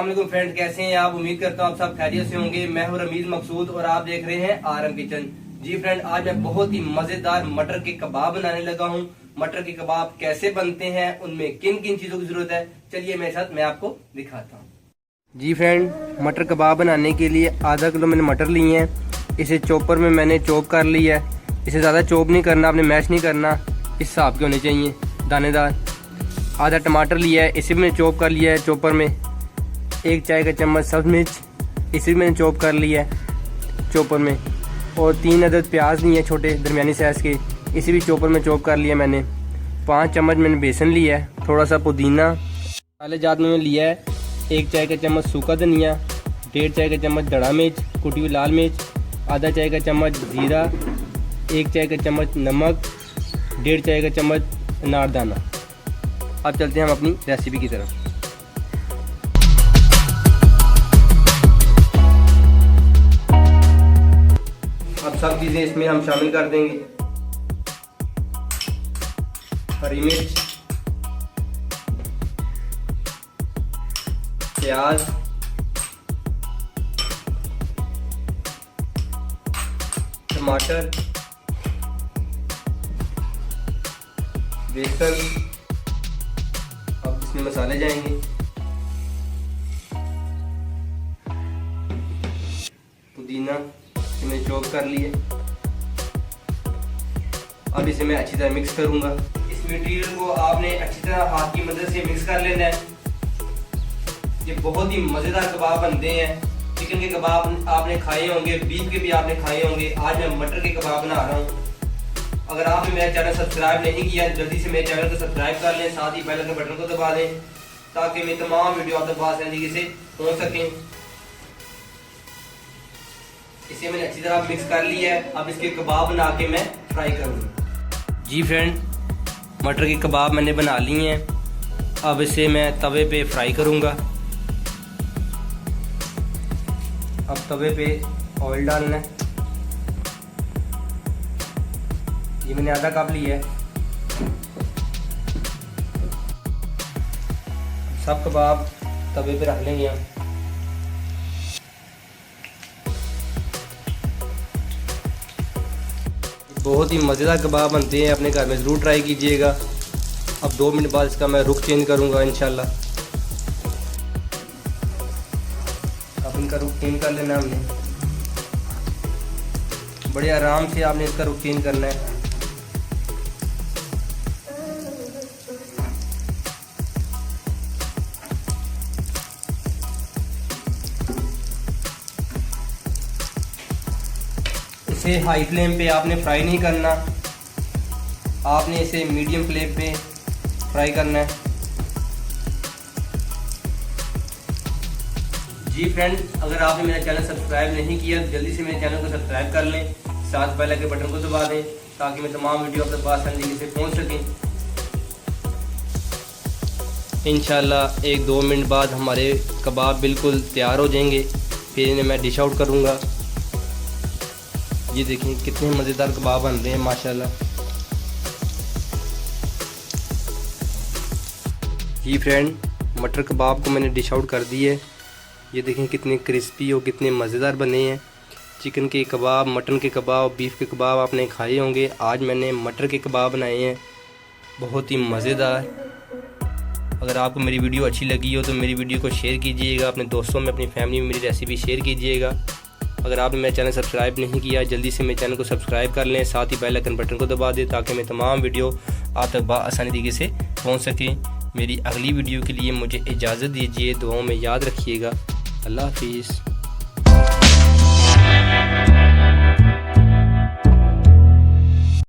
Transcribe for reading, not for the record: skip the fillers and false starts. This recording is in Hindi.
अस्सलाम वालेकुम फ्रेंड, कैसे हैं आप? उम्मीद करता हूँ आप सब खैरियत से होंगे। मैं हूँ रमीज मकसूद और आप देख रहे हैं आरएम किचन। जी फ्रेंड, आज मैं बहुत ही मजेदार मटर के कबाब बनाने लगा हूँ। मटर के कबाब कैसे बनते हैं, उनमें किन किन चीजों की जरूरत है, चलिए मेरे साथ मैं आपको दिखाता हूँ। जी फ्रेंड, मटर कबाब बनाने के लिए आधा किलो मैंने मटर लिए हैं। इसे चॉपर में मैंने चॉप कर लिया है। इसे ज़्यादा चॉप नहीं करना, आपने मैश नहीं करना, इस हिसाब के होने चाहिए, दानेदार। आधा टमाटर लिया है, इसे भी मैंने चॉप कर लिया है चॉपर में। एक चाय का चम्मच सब्ज़ मिर्च, इसे भी मैंने चॉप कर लिया है चॉपर में। और 3 अदद प्याज लिए हैं छोटे दरमियानी साइज़ के, इसे भी चॉपर में चॉप कर लिया मैंने। 5 चम्मच मैंने बेसन लिया है, थोड़ा सा पुदीना मसाले जात में लिया है। 1 चाय का चम्मच सूखा धनिया, 1.5 चाय का चम्मच दड़ा मिर्च, कुटी हुई लाल मिर्च, आधा चाय का चम्मच ज़ीरा, 1 चाय का चम्मच नमक, 1.5 चाय का चम्मच अनारदाना। अब चलते हैं हम अपनी रेसिपी की तरफ। अब सब चीज़ें इसमें हम शामिल कर देंगे। हरी मिर्च, प्याज, टमाटर, बेसन। अब इसमें मसाले जाएंगे। पुदीना मैंने चॉप कर लिए। अब इसे मैं अच्छी तरह मिक्स करूंगा। इस मटेरियल को आपने अच्छी तरह हाथ की मदद से मिक्स कर लेना है। ये बहुत ही मज़ेदार कबाब बनते हैं। चिकन के कबाब आपने खाए होंगे, बीफ के भी आपने खाए होंगे। आज मैं मटर के कबाब बना रहा हूँ। अगर आपने मेरा चैनल सब्सक्राइब नहीं किया, जल्दी से मेरे चैनल को सब्सक्राइब कर लें, साथ ही बेल के बटन को दबा दें ताकि मेरी तमाम वीडियो आप तक आसानी से पहुँच सकें। इसे मैंने अच्छी तरह मिक्स कर लिया है। अब इसके कबाब बना के मैं फ्राई करूँगा। जी फ्रेंड, मटर के कबाब मैंने बना लिए हैं। अब इसे मैं तवे पे फ्राई करूँगा। अब तवे पे ऑयल डालना है। ये मैंने आधा कप लिया है। सब कबाब तवे पे रख लेंगे हम। बहुत ही मज़ेदार कबाब बनते हैं, अपने घर में ज़रूर ट्राई कीजिएगा। अब 2 मिनट बाद इसका मैं रुख चेंज करूँगा इंशाल्लाह। अब इनका रुख चेंज कर लेना हमने। बड़े आराम से आपने इसका रुख चेंज करना है। इसे हाई फ्लेम पे आपने फ्राई नहीं करना, आपने इसे मीडियम फ्लेम पे फ्राई करना है। जी फ्रेंड, अगर आपने मेरा चैनल सब्सक्राइब नहीं किया तो जल्दी से मेरे चैनल को सब्सक्राइब कर लें, साथ बेल के बटन को दबा दें ताकि मैं तमाम वीडियो आप तक आसानी से पहुंच सकें। इंशाल्लाह 1-2 मिनट बाद हमारे कबाब बिल्कुल तैयार हो जाएंगे। फिर इन्हें मैं डिश आउट करूँगा। ये देखें कितने मज़ेदार कबाब बन रहे हैं माशाल्लाह। जी फ्रेंड, मटर कबाब को मैंने डिश आउट कर दी है। ये देखें कितने क्रिस्पी और कितने मज़ेदार बने हैं। चिकन के कबाब, मटन के कबाब, बीफ के कबाब आपने खाए होंगे। आज मैंने मटर के कबाब बनाए हैं, बहुत ही मज़ेदार। अगर आपको मेरी वीडियो अच्छी लगी हो तो मेरी वीडियो को शेयर कीजिएगा, अपने दोस्तों में, अपनी फैमिली में मेरी रेसिपी शेयर कीजिएगा। अगर आपने मेरा चैनल सब्सक्राइब नहीं किया, जल्दी से मेरे चैनल को सब्सक्राइब कर लें, साथ ही बेल आइकन बटन को दबा दें ताकि मैं तमाम वीडियो आप तक आसानी तरीके से पहुंच सकें। मेरी अगली वीडियो के लिए मुझे इजाज़त दीजिए। दुआओं में याद रखिएगा। अल्लाह हाफिज़।